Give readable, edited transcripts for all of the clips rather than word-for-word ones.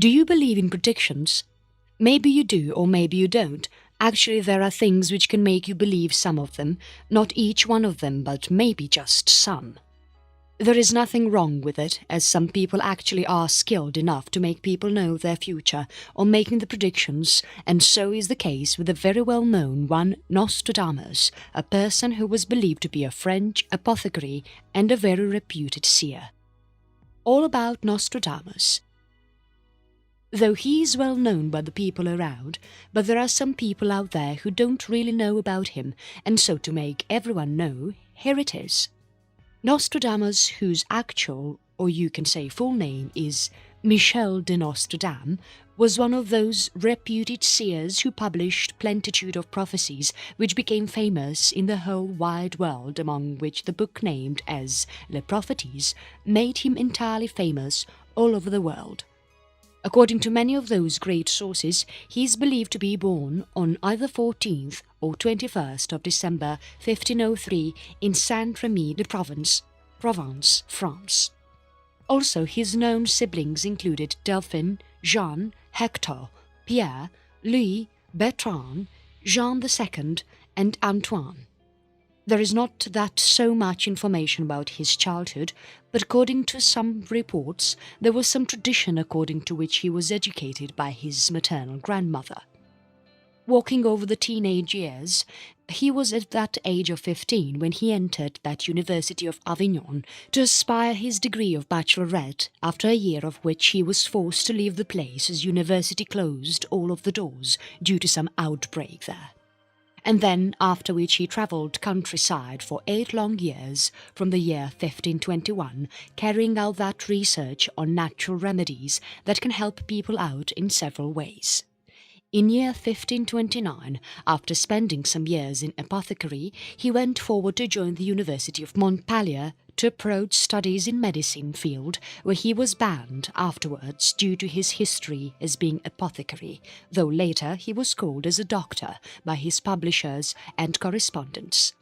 Do you believe in predictions? Maybe you do or maybe you don't. Actually, there are things which can make you believe some of them, not each one of them, but maybe just some. There is nothing wrong with it, as some people actually are skilled enough to make people know their future or making the predictions, and so is the case with the very well-known one Nostradamus, a person who was believed to be a French apothecary and a very reputed seer. All about Nostradamus. Though he is well known by the people around, but there are some people out there who don't really know about him, and so to make everyone know, here it is. Nostradamus, whose actual, or you can say full name is Michel de Nostradamus, was one of those reputed seers who published plenitude of prophecies which became famous in the whole wide world, among which the book named as Les Prophéties made him entirely famous all over the world. According to many of those great sources, he is believed to be born on either 14th or 21st of December 1503 in Saint-Rémy-de-Provence, France. Also, his known siblings included Delphine, Jean, Hector, Pierre, Louis, Bertrand, Jean II, and Antoine. There is not that so much information about his childhood, but according to some reports, there was some tradition according to which he was educated by his maternal grandmother. Walking over the teenage years, he was at that age of 15 when he entered that University of Avignon to aspire his degree of bachelorette, after a year of which he was forced to leave the place as university closed all of the doors due to some outbreak there. And then after which he travelled countryside for 8 long years from the year 1521, carrying out that research on natural remedies that can help people out in several ways. In year 1529, after spending some years in apothecary, he went forward to join the University of Montpellier to approach studies in medicine field, where he was banned afterwards due to his history as being apothecary, though later he was called as a doctor by his publishers and correspondents.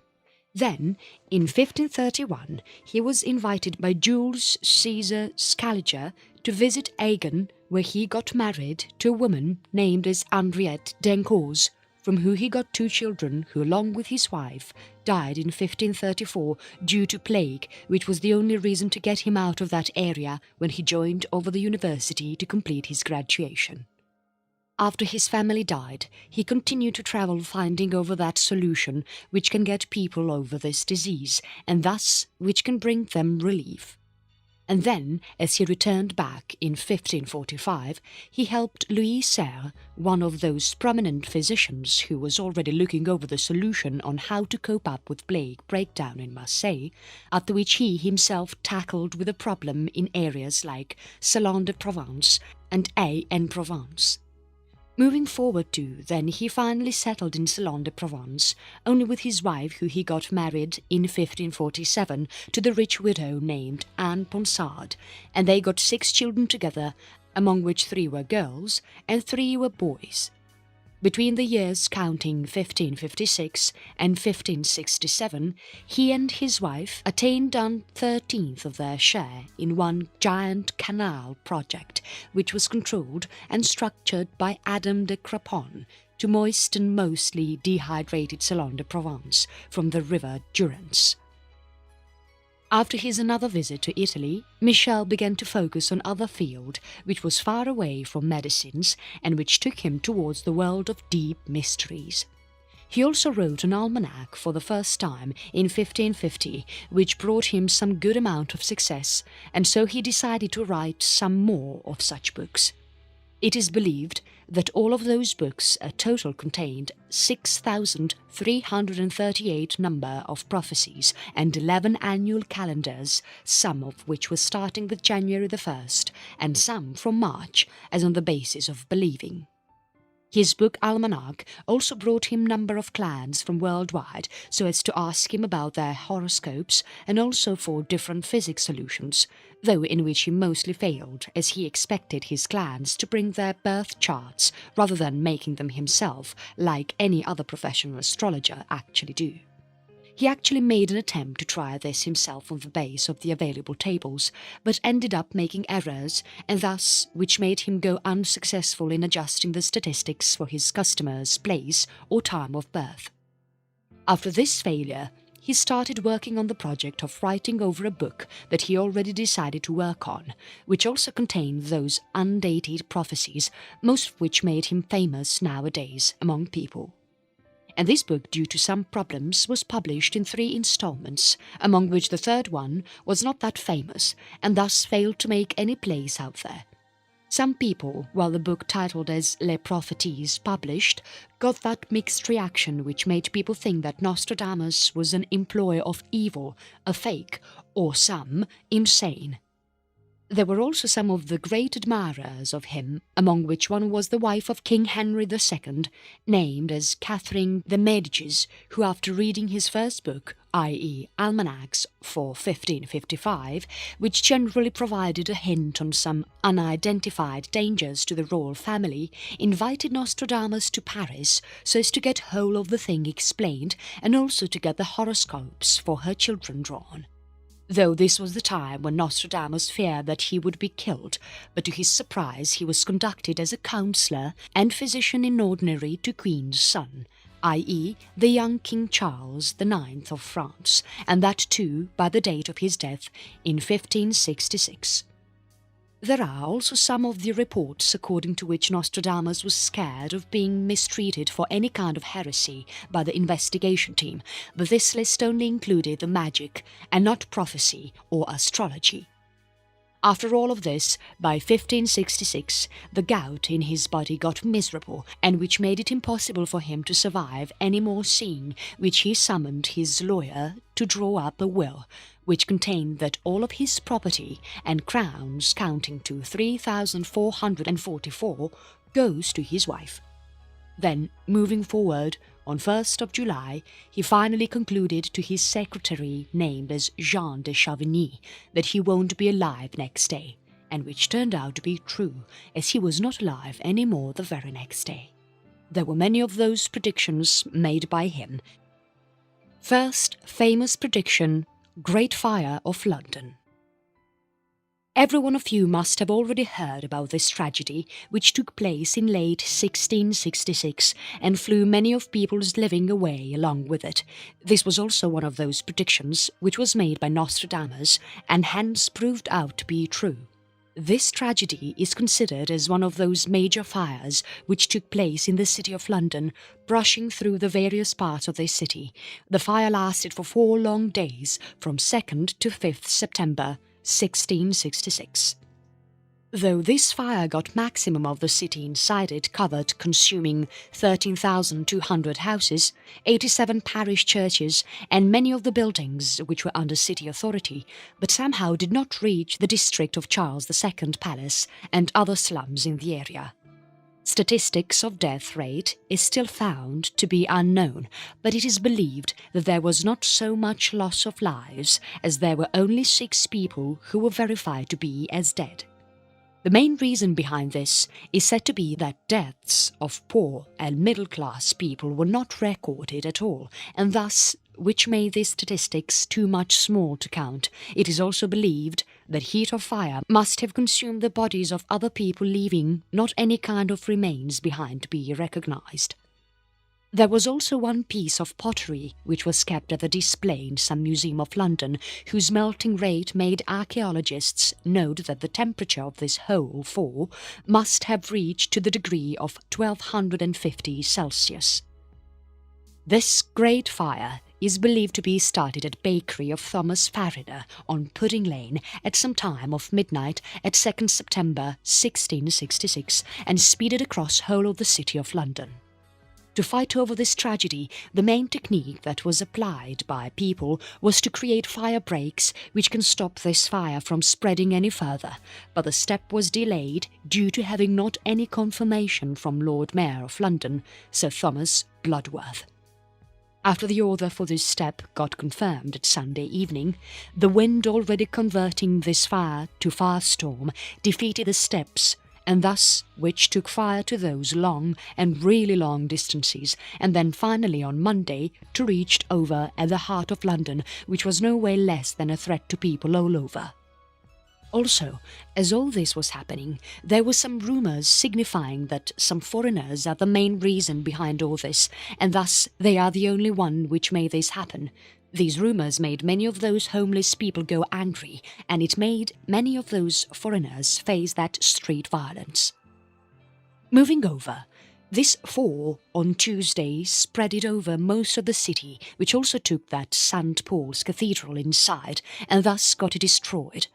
Then, in 1531, he was invited by Jules Caesar Scaliger to visit Agen, where he got married to a woman named as Henriette d'Encausse, from whom he got 2 children who, along with his wife, died in 1534 due to plague, which was the only reason to get him out of that area when he joined over the university to complete his graduation. After his family died, he continued to travel finding over that solution which can get people over this disease, and thus which can bring them relief. And then, as he returned back in 1545, he helped Louis Serre, one of those prominent physicians who was already looking over the solution on how to cope up with plague breakdown in Marseille, after which he himself tackled with the problem in areas like Salon de Provence and Aix-en-Provence. Moving forward to, then he finally settled in Salon de Provence, only with his wife, who he got married in 1547 to the rich widow named Anne Ponsard, and they got 6 children together, among which 3 were girls and 3 were boys. Between the years counting 1556 and 1567, he and his wife attained 1/13 of their share in one giant canal project, which was controlled and structured by Adam de Crepon to moisten mostly dehydrated Salon de Provence from the river Durance. After his another visit to Italy, Michel began to focus on other field which was far away from medicines and which took him towards the world of deep mysteries. He also wrote an almanac for the first time in 1550, which brought him some good amount of success, and so he decided to write some more of such books. It is believed that all of those books, a total contained 6,338 number of prophecies and 11 annual calendars, some of which were starting with January the 1st and some from March, as on the basis of believing. His book Almanac also brought him number of clients from worldwide so as to ask him about their horoscopes and also for different physics solutions, though in which he mostly failed as he expected his clients to bring their birth charts rather than making them himself like any other professional astrologer actually do. He actually made an attempt to try this himself on the base of the available tables, but ended up making errors, and thus which made him go unsuccessful in adjusting the statistics for his customers' place or time of birth. After this failure, he started working on the project of writing over a book that he already decided to work on, which also contained those undated prophecies, most of which made him famous nowadays among people. And this book, due to some problems, was published in 3 installments, among which the third one was not that famous and thus failed to make any place out there. Some people, while the book titled as Les Prophéties published, got that mixed reaction which made people think that Nostradamus was an employer of evil, a fake, or some insane. There were also some of the great admirers of him, among which one was the wife of King Henry II, named as Catherine de Medicis, who after reading his first book, i.e. Almanacs for 1555, which generally provided a hint on some unidentified dangers to the royal family, invited Nostradamus to Paris so as to get hold of the thing explained and also to get the horoscopes for her children drawn. Though this was the time when Nostradamus feared that he would be killed, but to his surprise he was conducted as a counsellor and physician in ordinary to Queen's son, i.e. the young King Charles IX of France, and that too by the date of his death in 1566. There are also some of the reports according to which Nostradamus was scared of being mistreated for any kind of heresy by the investigation team, but this list only included the magic and not prophecy or astrology. After all of this, by 1566, the gout in his body got miserable, and which made it impossible for him to survive any more seeing, which he summoned his lawyer to draw up a will, which contained that all of his property and crowns counting to 3,444 goes to his wife. Then, moving forward, on 1st of July, he finally concluded to his secretary named as Jean de Chavigny that he won't be alive next day, and which turned out to be true, as he was not alive any more the very next day. There were many of those predictions made by him. First famous prediction, Great Fire of London. Every one of you must have already heard about this tragedy, which took place in late 1666 and flew many of people's living away along with it. This was also one of those predictions which was made by Nostradamus and hence proved out to be true. This tragedy is considered as one of those major fires which took place in the city of London, brushing through the various parts of this city. The fire lasted for 4 long days, from 2nd to 5th September 1666. Though this fire got maximum of the city inside it covered, consuming 13,200 houses, 87 parish churches and many of the buildings which were under city authority, but somehow did not reach the district of Charles II Palace and other slums in the area. Statistics of death rate is still found to be unknown, but it is believed that there was not so much loss of lives as there were only 6 people who were verified to be as dead. The main reason behind this is said to be that deaths of poor and middle-class people were not recorded at all, and thus, which made these statistics too much small to count. It is also believed that heat of fire must have consumed the bodies of other people, leaving not any kind of remains behind to be recognized. There was also one piece of pottery which was kept at a display in some museum of London, whose melting rate made archaeologists note that the temperature of this whole fall must have reached to the degree of 1250 Celsius. This great fire is believed to be started at bakery of Thomas Fariner on Pudding Lane at some time of midnight at 2nd September 1666 and speeded across whole of the city of London. To fight over this tragedy, the main technique that was applied by people was to create fire breaks which can stop this fire from spreading any further, but the step was delayed due to having not any confirmation from Lord Mayor of London, Sir Thomas Bloodworth. After the order for this step got confirmed at Sunday evening, the wind already converting this fire to firestorm defeated the steps and thus which took fire to those long and really long distances, and then finally on Monday to reached over at the heart of London, which was no way less than a threat to people all over. Also, as all this was happening, there were some rumours signifying that some foreigners are the main reason behind all this, and thus they are the only one which made this happen. These rumours made many of those homeless people go angry, and it made many of those foreigners face that street violence. Moving over, this fall on Tuesday spread it over most of the city, which also took that St. Paul's Cathedral inside, and thus got it destroyed.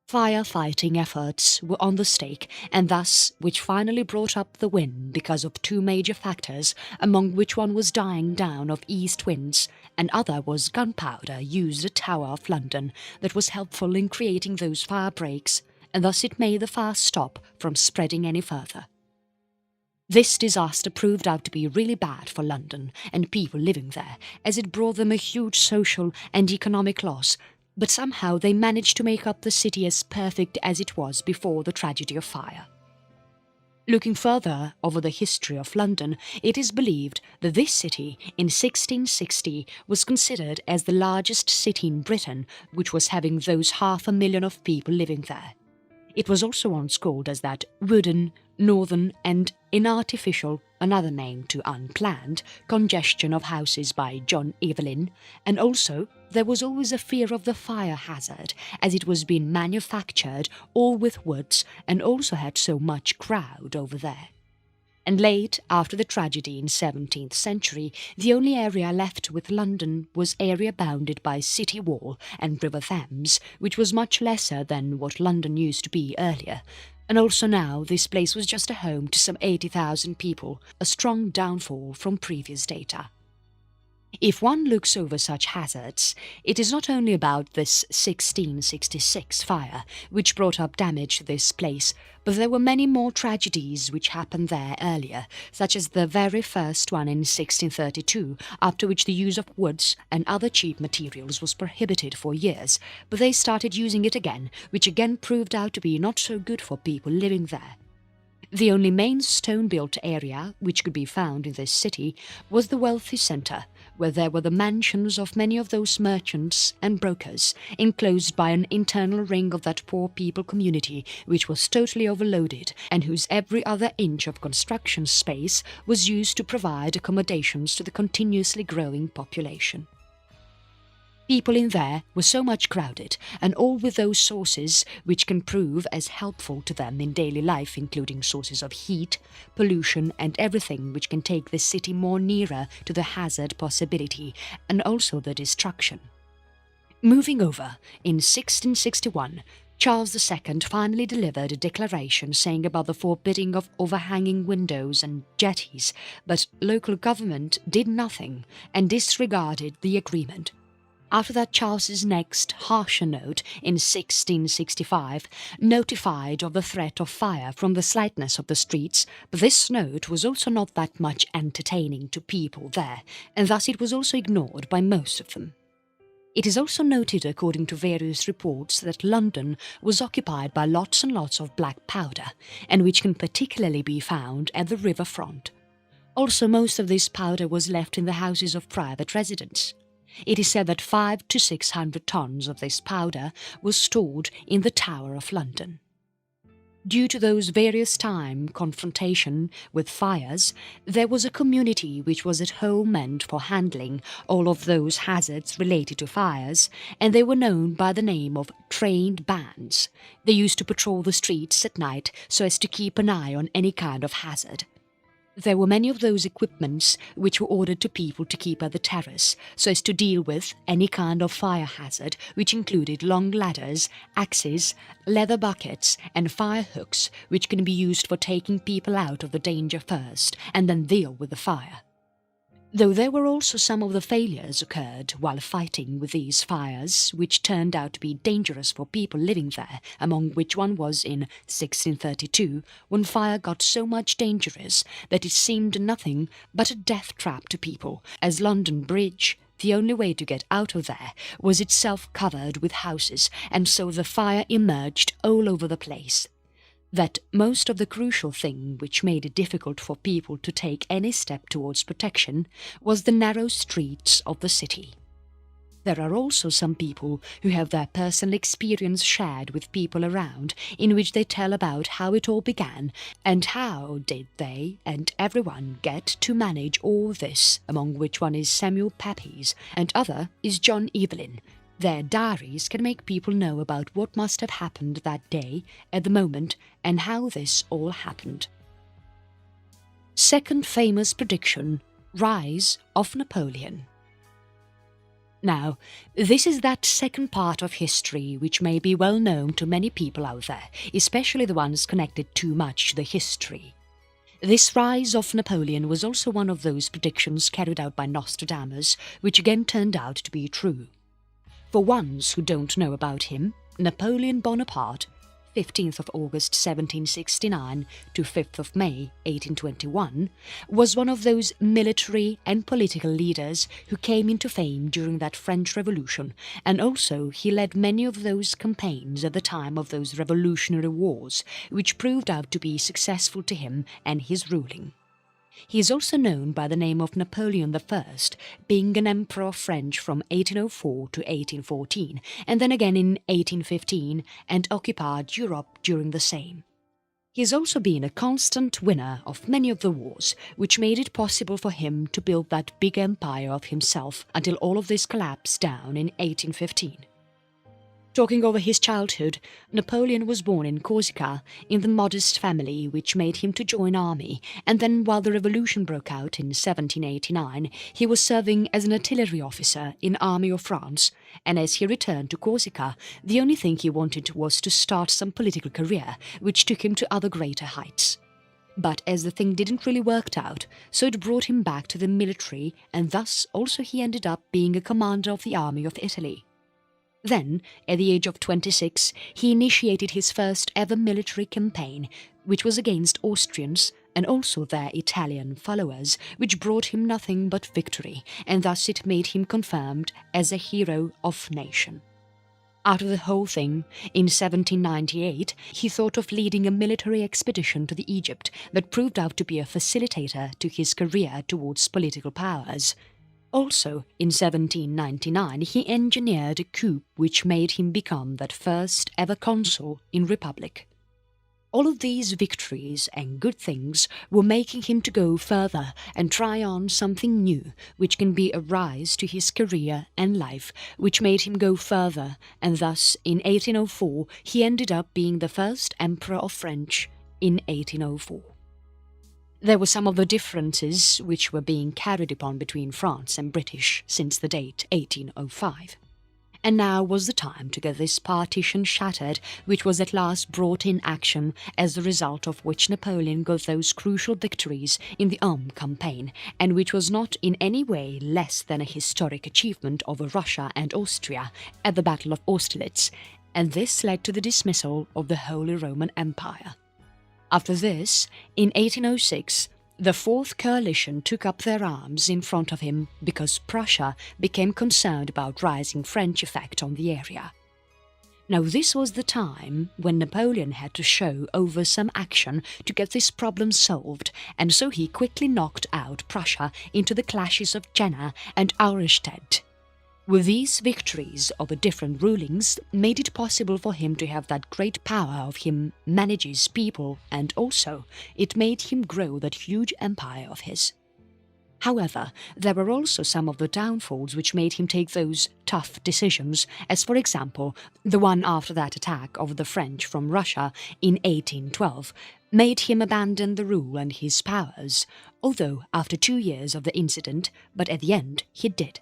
Firefighting efforts were on the stake, and thus which finally brought up the win because of two major factors, among which one was dying down of east winds, and other was gunpowder used at Tower of London that was helpful in creating those fire breaks, and thus it made the fire stop from spreading any further. This disaster proved out to be really bad for London and people living there, as it brought them a huge social and economic loss, but somehow they managed to make up the city as perfect as it was before the tragedy of fire. Looking further over the history of London, it is believed that this city in 1660 was considered as the largest city in Britain, which was having those 500,000 of people living there. It was also once called as that wooden, northern and inartificial, another name to unplanned, congestion of houses by John Evelyn, and also there was always a fear of the fire hazard, as it was being manufactured all with woods and also had so much crowd over there. And late after the tragedy in 17th century, the only area left with London was area bounded by City Wall and River Thames, which was much lesser than what London used to be earlier. And also now this place was just a home to some 80,000 people, a strong downfall from previous data. If one looks over such hazards, it is not only about this 1666 fire which brought up damage to this place, but there were many more tragedies which happened there earlier, such as the very first one in 1632, after which the use of woods and other cheap materials was prohibited for years, but they started using it again, which again proved out to be not so good for people living there. The only main stone-built area which could be found in this city was the wealthy centre, where there were the mansions of many of those merchants and brokers, enclosed by an internal ring of that poor people community which was totally overloaded, and whose every other inch of construction space was used to provide accommodations to the continuously growing population. People in there were so much crowded, and all with those sources which can prove as helpful to them in daily life, including sources of heat, pollution and everything which can take the city more nearer to the hazard possibility and also the destruction. Moving over, in 1661, Charles II finally delivered a declaration saying about the forbidding of overhanging windows and jetties, but local government did nothing and disregarded the agreement. After that, Charles's next harsher note in 1665 notified of the threat of fire from the slightness of the streets, but this note was also not that much entertaining to people there, and thus it was also ignored by most of them. It is also noted according to various reports that London was occupied by lots and lots of black powder, and which can particularly be found at the river front. Also, most of this powder was left in the houses of private residents. It is said that 500 to 600 tons of this powder was stored in the Tower of London. Due to those various time confrontation with fires, there was a community which was at home meant for handling all of those hazards related to fires, and they were known by the name of trained bands. They used to patrol the streets at night so as to keep an eye on any kind of hazard. There were many of those equipments which were ordered to people to keep at the terrace so as to deal with any kind of fire hazard, which included long ladders, axes, leather buckets and fire hooks which can be used for taking people out of the danger first and then deal with the fire. Though there were also some of the failures occurred while fighting with these fires, which turned out to be dangerous for people living there, among which one was in 1632, when fire got so much dangerous that it seemed nothing but a death trap to people, as London Bridge, the only way to get out of there, was itself covered with houses, and so the fire emerged all over the place. that most of the crucial thing which made it difficult for people to take any step towards protection was the narrow streets of the city. There are also some people who have their personal experience shared with people around, in which they tell about how it all began and how did they and everyone get to manage all this, among which one is Samuel Pepys and other is John Evelyn. Their diaries can make people know about what must have happened that day, at the moment, and how this all happened. Second famous prediction: Rise of Napoleon. Now, this is that second part of history which may be well known to many people out there, especially the ones connected too much to the history. This rise of Napoleon was also one of those predictions carried out by Nostradamus, which again turned out to be true. For ones who don't know about him, Napoleon Bonaparte, 15th of August 1769 to 5th of May 1821, was one of those military and political leaders who came into fame during that French Revolution, and also he led many of those campaigns at the time of those revolutionary wars, which proved out to be successful to him and his ruling. He is also known by the name of Napoleon I, being an emperor of French from 1804 to 1814, and then again in 1815, and occupied Europe during the same. He has also been a constant winner of many of the wars, which made it possible for him to build that big empire of himself until all of this collapsed down in 1815. Talking over his childhood, Napoleon was born in Corsica in the modest family which made him to join army, and then while the revolution broke out in 1789, he was serving as an artillery officer in Army of France, and as he returned to Corsica, the only thing he wanted was to start some political career, which took him to other greater heights. But as the thing didn't really work out, so it brought him back to the military, and thus also he ended up being a commander of the Army of Italy. Then, at the age of 26, he initiated his first ever military campaign, which was against Austrians and also their Italian followers, which brought him nothing but victory, and thus it made him confirmed as a hero of nation. After the whole thing, in 1798, he thought of leading a military expedition to the Egypt that proved out to be a facilitator to his career towards political powers. Also, in 1799, he engineered a coup which made him become that first ever consul in Republic. All of these victories and good things were making him to go further and try on something new, which can be a rise to his career and life, which made him go further, and thus in 1804 he ended up being the first Emperor of French in 1804. There were some of the differences which were being carried upon between France and British since the date 1805. And now was the time to get this partition shattered, which was at last brought in action, as the result of which Napoleon got those crucial victories in the Ulm campaign, and which was not in any way less than a historic achievement over Russia and Austria at the Battle of Austerlitz, and this led to the dismissal of the Holy Roman Empire. After this, in 1806, the Fourth Coalition took up their arms in front of him because Prussia became concerned about rising French effect on the area. Now this was the time when Napoleon had to show over some action to get this problem solved, and so he quickly knocked out Prussia into the clashes of Jena and Auerstedt. With these victories over different rulings made it possible for him to have that great power of him manages people, and also it made him grow that huge empire of his. However, there were also some of the downfalls which made him take those tough decisions, as for example, the one after that attack of the French from Russia in 1812 made him abandon the rule and his powers, although after 2 years of the incident, but at the end he did.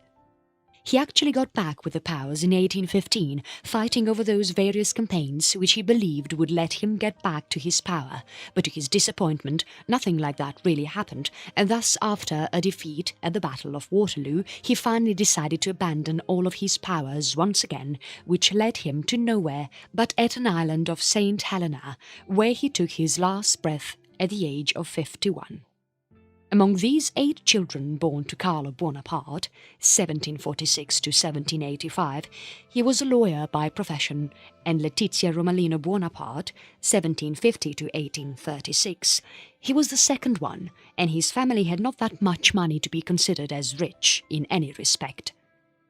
He actually got back with the powers in 1815, fighting over those various campaigns which he believed would let him get back to his power, but to his disappointment nothing like that really happened, and thus after a defeat at the Battle of Waterloo he finally decided to abandon all of his powers once again, which led him to nowhere but at an island of St. Helena, where he took his last breath at the age of 51. Among these 8 children born to Carlo Bonaparte, 1746 to 1785, he was a lawyer by profession, and Letizia Romalino Bonaparte, 1750 to 1836, he was the second one, and his family had not that much money to be considered as rich in any respect.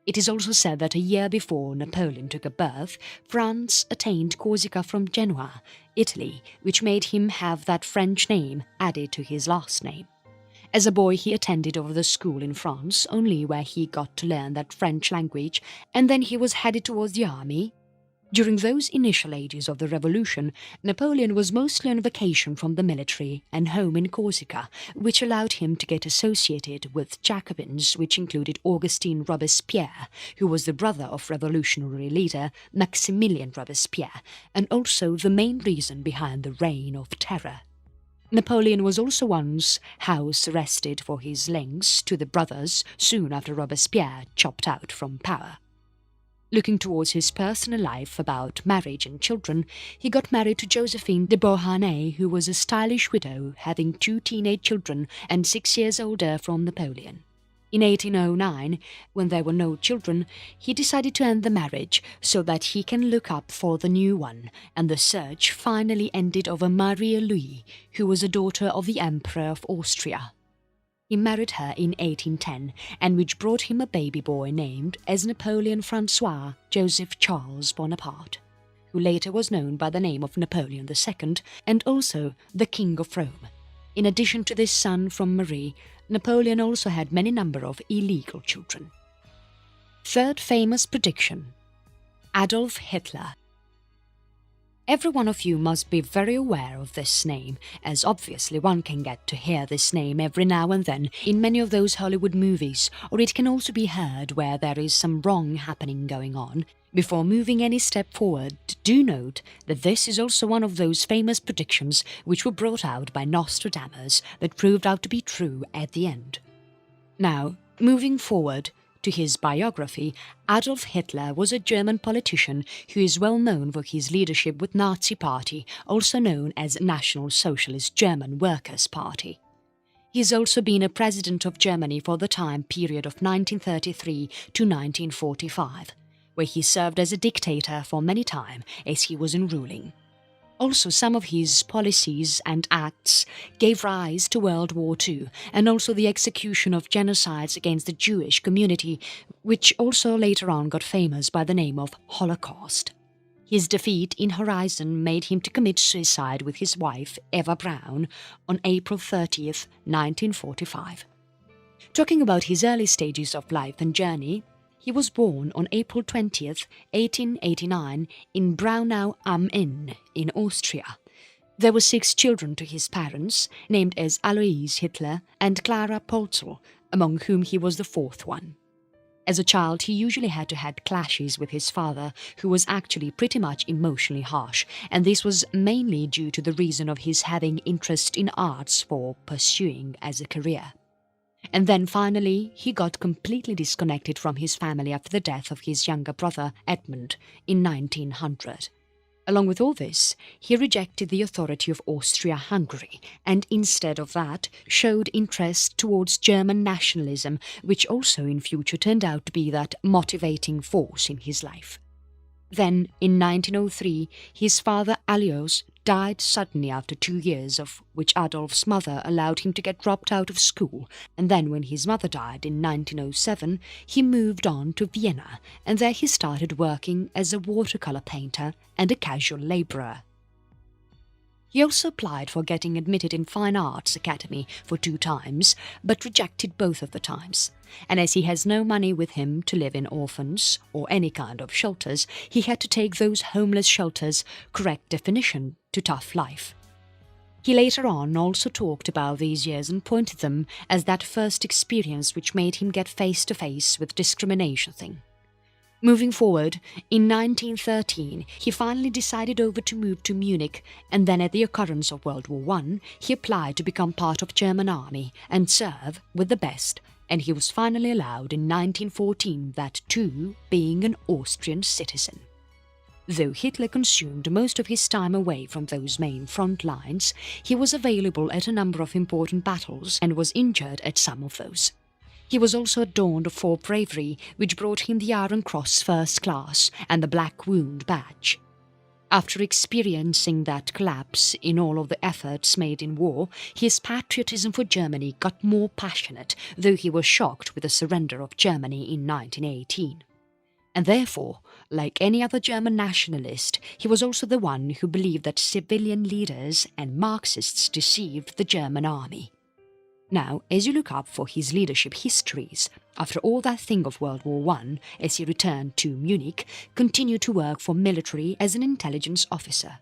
It is also said that a year before Napoleon took a birth, France attained Corsica from Genoa, Italy, which made him have that French name added to his last name. As a boy he attended over the school in France, only where he got to learn that French language, and then he was headed towards the army. During those initial ages of the revolution, Napoleon was mostly on vacation from the military and home in Corsica, which allowed him to get associated with Jacobins, which included Augustin Robespierre, who was the brother of revolutionary leader Maximilien Robespierre, and also the main reason behind the Reign of Terror. Napoleon was also once house arrested for his links to the brothers soon after Robespierre chopped out from power. Looking towards his personal life about marriage and children, he got married to Josephine de Beauharnais, who was a stylish widow having 2 teenage children and 6 years older from Napoleon. In 1809, when there were no children, he decided to end the marriage so that he can look up for the new one, and the search finally ended over Maria Louise, who was a daughter of the Emperor of Austria. He married her in 1810, and which brought him a baby boy named as Napoleon Francois Joseph Charles Bonaparte, who later was known by the name of Napoleon II and also the King of Rome. In addition to this son from Marie, Napoleon also had many number of illegal children. Third famous prediction: Adolf Hitler. Every one of you must be very aware of this name, as obviously one can get to hear this name every now and then in many of those Hollywood movies, or it can also be heard where there is some wrong happening going on. Before moving any step forward, do note that this is also one of those famous predictions which were brought out by Nostradamus that proved out to be true at the end. Now, moving forward to his biography, Adolf Hitler was a German politician who is well known for his leadership with Nazi Party, also known as National Socialist German Workers' Party. He has also been a president of Germany for the time period of 1933 to 1945. Where he served as a dictator for many time as he was in ruling. Also, some of his policies and acts gave rise to World War II and also the execution of genocides against the Jewish community, which also later on got famous by the name of Holocaust. His defeat in Horizon made him to commit suicide with his wife, Eva Braun, on April 30th, 1945. Talking about his early stages of life and journey, he was born on April 20th, 1889 in Braunau am Inn in Austria. There were 6 children to his parents, named as Alois Hitler and Clara Polzel, among whom he was the 4th one. As a child, he usually had to have clashes with his father, who was actually pretty much emotionally harsh, and this was mainly due to the reason of his having interest in arts for pursuing as a career. And then finally, he got completely disconnected from his family after the death of his younger brother, Edmund, in 1900. Along with all this, he rejected the authority of Austria-Hungary and instead of that showed interest towards German nationalism, which also in future turned out to be that motivating force in his life. Then, in 1903, his father Alois died suddenly after 2 years, of which Adolf's mother allowed him to get dropped out of school, and then when his mother died in 1907, he moved on to Vienna, and there he started working as a watercolour painter and a casual labourer. He also applied for getting admitted in Fine Arts Academy for 2 times, but rejected both of the times. And as he has no money with him to live in orphans or any kind of shelters, he had to take those homeless shelters, correct definition, to tough life. He later on also talked about these years and pointed them as that first experience which made him get face to face with discrimination thing. Moving forward, in 1913, he finally decided over to move to Munich, and then at the occurrence of World War I, he applied to become part of German army and serve with the best, and he was finally allowed in 1914, that too being an Austrian citizen. Though Hitler consumed most of his time away from those main front lines, he was available at a number of important battles and was injured at some of those. He was also adorned for bravery, which brought him the Iron Cross First Class and the Black Wound Badge. After experiencing that collapse in all of the efforts made in war, his patriotism for Germany got more passionate, though he was shocked with the surrender of Germany in 1918. And therefore, like any other German nationalist, he was also the one who believed that civilian leaders and Marxists deceived the German army. Now, as you look up for his leadership histories, after all that thing of World War I, as he returned to Munich, continued to work for military as an intelligence officer.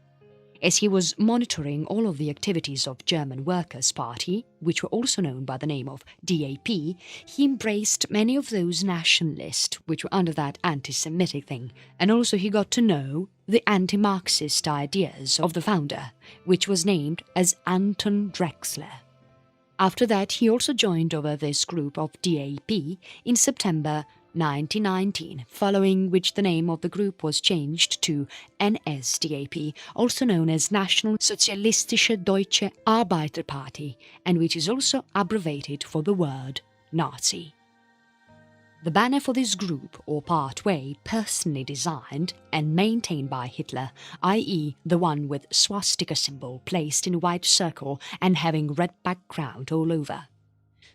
As he was monitoring all of the activities of German Workers' Party, which were also known by the name of DAP, he embraced many of those nationalists which were under that anti-Semitic thing, and also he got to know the anti-Marxist ideas of the founder, which was named as Anton Drexler. After that, he also joined over this group of DAP in September 1919, following which the name of the group was changed to NSDAP, also known as National Sozialistische Deutsche Arbeiterparty, and which is also abbreviated for the word Nazi. The banner for this group, or partway, personally designed and maintained by Hitler, i.e. the one with swastika symbol placed in a white circle and having red background all over.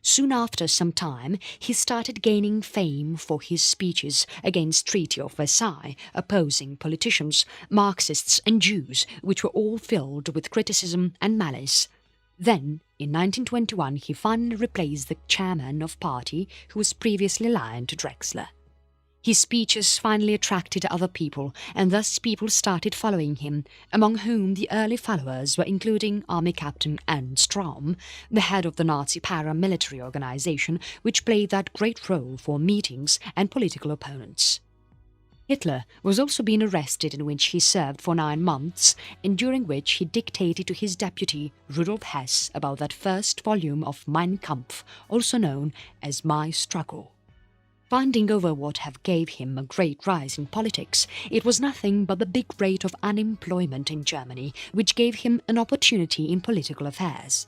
Soon after some time, he started gaining fame for his speeches against Treaty of Versailles, opposing politicians, Marxists and Jews, which were all filled with criticism and malice. Then, in 1921, he finally replaced the chairman of party who was previously aligned to Drexler. His speeches finally attracted other people, and thus people started following him, among whom the early followers were including Army Captain Ernst Röhm, the head of the Nazi paramilitary organization, which played that great role for meetings and political opponents. Hitler was also being arrested, in which he served for 9 months, and during which he dictated to his deputy Rudolf Hess about that first volume of Mein Kampf, also known as My Struggle. Finding over what have gave him a great rise in politics, it was nothing but the big rate of unemployment in Germany which gave him an opportunity in political affairs.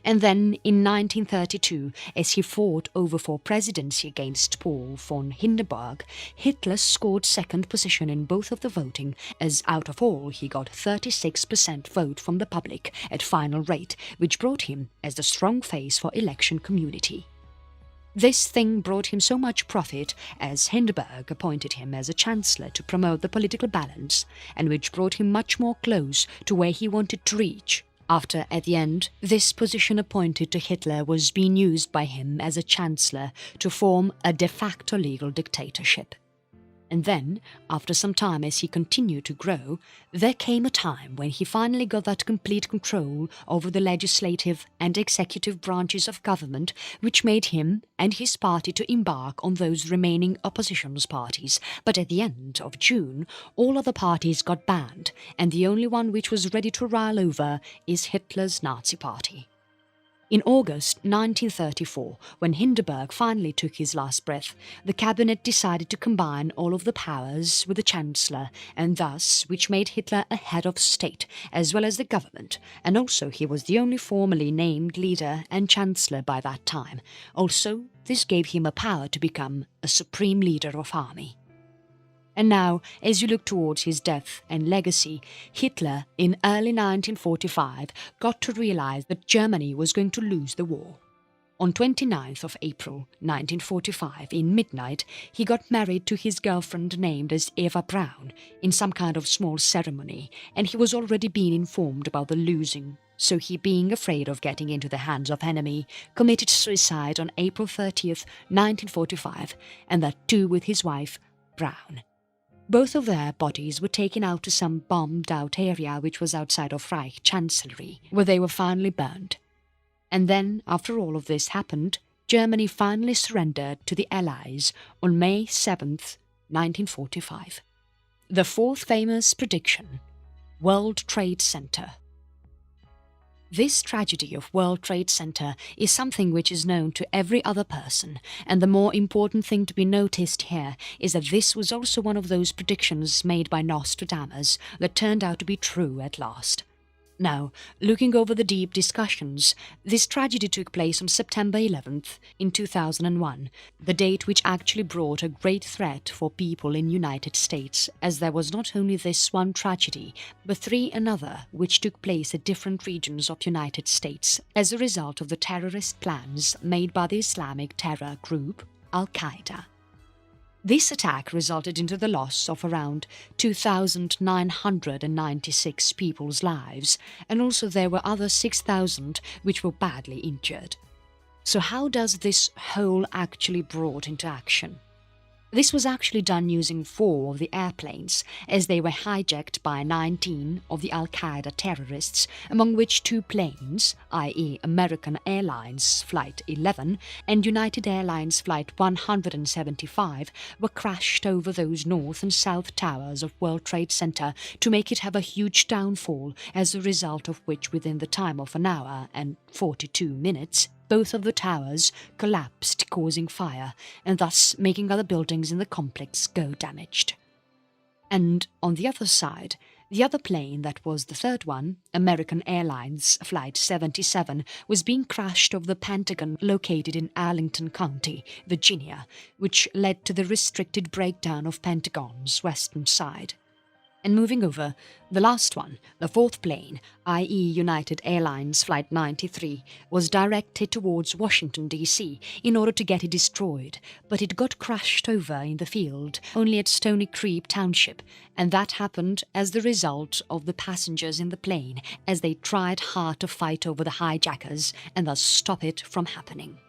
And then, in 1932, as he fought over for presidency against Paul von Hindenburg, Hitler scored second position in both of the voting, as out of all he got 36% vote from the public at final rate, which brought him as the strong face for election community. This thing brought him so much profit as Hindenburg appointed him as a chancellor to promote the political balance, and which brought him much more close to where he wanted to reach, after, at the end, this position appointed to Hitler was being used by him as a chancellor to form a de facto legal dictatorship. And then, after some time as he continued to grow, there came a time when he finally got that complete control over the legislative and executive branches of government, which made him and his party to embark on those remaining opposition parties. But at the end of June, all other parties got banned, and the only one which was ready to rile over is Hitler's Nazi Party. In August 1934, when Hindenburg finally took his last breath, the cabinet decided to combine all of the powers with the chancellor, and thus which made Hitler a head of state, as well as the government, and also he was the only formally named leader and chancellor by that time. Also, this gave him a power to become a supreme leader of army. And now, as you look towards his death and legacy, Hitler, in early 1945, got to realize that Germany was going to lose the war. On 29th of April 1945, in midnight, he got married to his girlfriend named as Eva Braun, in some kind of small ceremony, and he was already being informed about the losing, so he, being afraid of getting into the hands of enemy, committed suicide on April 30th, 1945, and that too with his wife, Braun. Both of their bodies were taken out to some bombed-out area which was outside of Reich Chancellery, where they were finally burned. And then, after all of this happened, Germany finally surrendered to the Allies on May 7th, 1945. The fourth famous prediction: World Trade Center. This tragedy of World Trade Center is something which is known to every other person, and the more important thing to be noticed here is that this was also one of those predictions made by Nostradamus that turned out to be true at last. Now, looking over the deep discussions, this tragedy took place on September 11th in 2001, the date which actually brought a great threat for people in United States, as there was not only this one tragedy, but three another which took place at different regions of United States as a result of the terrorist plans made by the Islamic terror group Al-Qaeda. This attack resulted into the loss of around 2,996 people's lives, and also there were other 6,000 which were badly injured. So how does this whole actually brought into action? This was actually done using 4 of the airplanes, as they were hijacked by 19 of the Al-Qaeda terrorists, among which 2 planes, i.e. American Airlines Flight 11 and United Airlines Flight 175, were crashed over those north and south towers of World Trade Center to make it have a huge downfall, as a result of which within the time of an hour and 42 minutes, both of the towers collapsed, causing fire, and thus making other buildings in the complex go damaged. And on the other side, the other plane that was the third one, American Airlines Flight 77, was being crashed over the Pentagon located in Arlington County, Virginia, which led to the restricted breakdown of Pentagon's western side. And moving over, the last one, the fourth plane, i.e. United Airlines Flight 93, was directed towards Washington, D.C. in order to get it destroyed, but it got crashed over in the field only at Stony Creek Township, and that happened as the result of the passengers in the plane as they tried hard to fight over the hijackers and thus stop it from happening.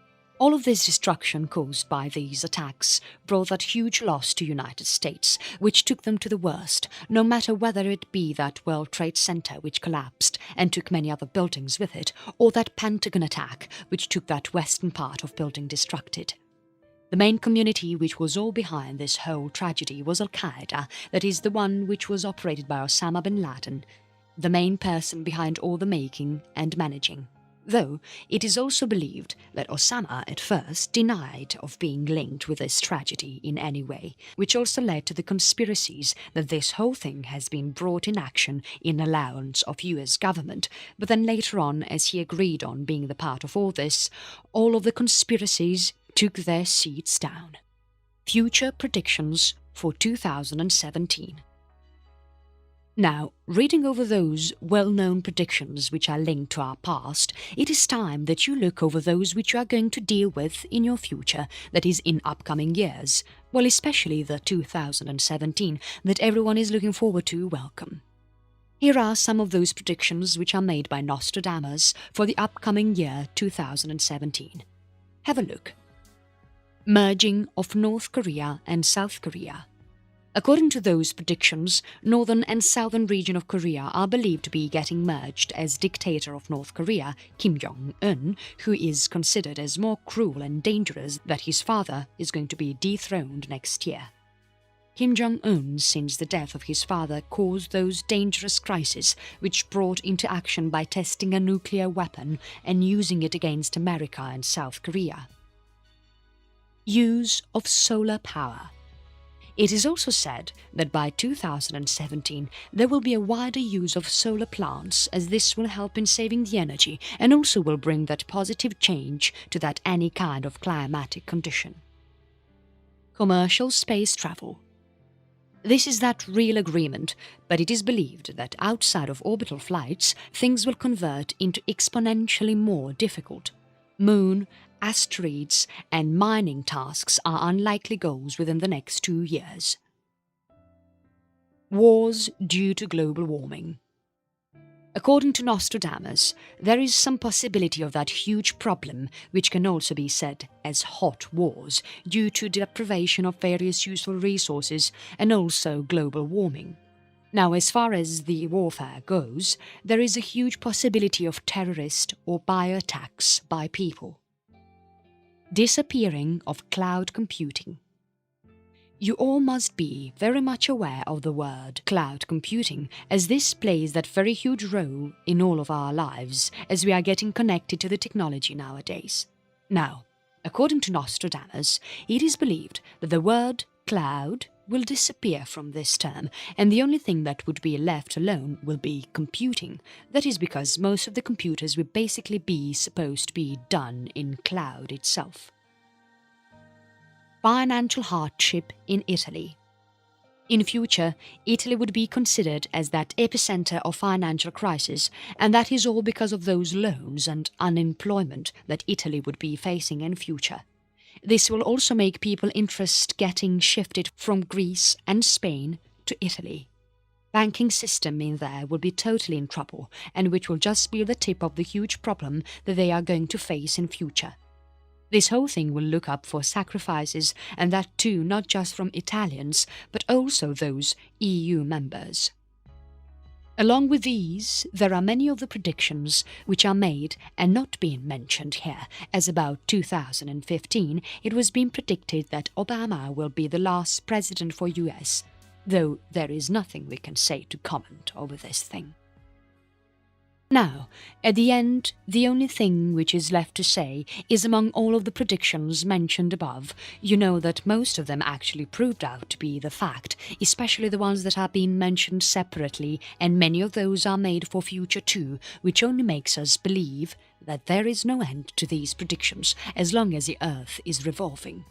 All of this destruction caused by these attacks brought that huge loss to United States, which took them to the worst, no matter whether it be that World Trade Center which collapsed and took many other buildings with it, or that Pentagon attack which took that western part of building destructed. The main community which was all behind this whole tragedy was Al-Qaeda, that is the one which was operated by Osama bin Laden, the main person behind all the making and managing. Though it is also believed that Osama at first denied of being linked with this tragedy in any way, which also led to the conspiracies that this whole thing has been brought in action in allowance of US government, but then later on, as he agreed on being the part of all this, all of the conspiracies took their seats down. Future predictions for 2017. Now, reading over those well-known predictions which are linked to our past, it is time that you look over those which you are going to deal with in your future, that is in upcoming years, well especially the 2017 that everyone is looking forward to welcome. Here are some of those predictions which are made by Nostradamus for the upcoming year 2017. Have a look. Merging of North Korea and South Korea. According to those predictions, northern and southern region of Korea are believed to be getting merged, as dictator of North Korea, Kim Jong-un, who is considered as more cruel and dangerous that his father, is going to be dethroned next year. Kim Jong-un, since the death of his father, caused those dangerous crises which brought into action by testing a nuclear weapon and using it against America and South Korea. Use of solar power. It is also said that by 2017 there will be a wider use of solar plants, as this will help in saving the energy and also will bring that positive change to that any kind of climatic condition. Commercial space travel. This is that real agreement, but it is believed that outside of orbital flights things will convert into exponentially more difficult. Moon, asteroids and mining tasks are unlikely goals within the next 2 years. Wars due to global warming. According to Nostradamus, there is some possibility of that huge problem, which can also be said as hot wars, due to deprivation of various useful resources and also global warming. Now, as far as the warfare goes, there is a huge possibility of terrorist or bio-attacks by people. Disappearing of cloud computing. You all must be very much aware of the word cloud computing, as this plays that very huge role in all of our lives as we are getting connected to the technology nowadays. Now, according to Nostradamus, it is believed that the word cloud will disappear from this term, and the only thing that would be left alone will be computing. That is because most of the computers will basically be supposed to be done in cloud itself. Financial hardship in Italy. In future, Italy would be considered as that epicenter of financial crisis, and that is all because of those loans and unemployment that Italy would be facing in future. This will also make people interest getting shifted from Greece and Spain to Italy. Banking system in there will be totally in trouble, and which will just be the tip of the huge problem that they are going to face in future. This whole thing will look up for sacrifices, and that too not just from Italians, but also those EU members. Along with these, there are many of the predictions which are made and not being mentioned here, as about 2015 it was being predicted that Obama will be the last president for US, though there is nothing we can say to comment over this thing. Now, at the end, the only thing which is left to say is among all of the predictions mentioned above, you know that most of them actually proved out to be the fact, especially the ones that are being mentioned separately, and many of those are made for future too, which only makes us believe that there is no end to these predictions as long as the Earth is revolving.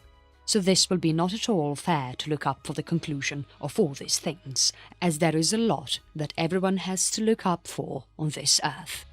So this will be not at all fair to look up for the conclusion of all these things, as there is a lot that everyone has to look up for on this earth.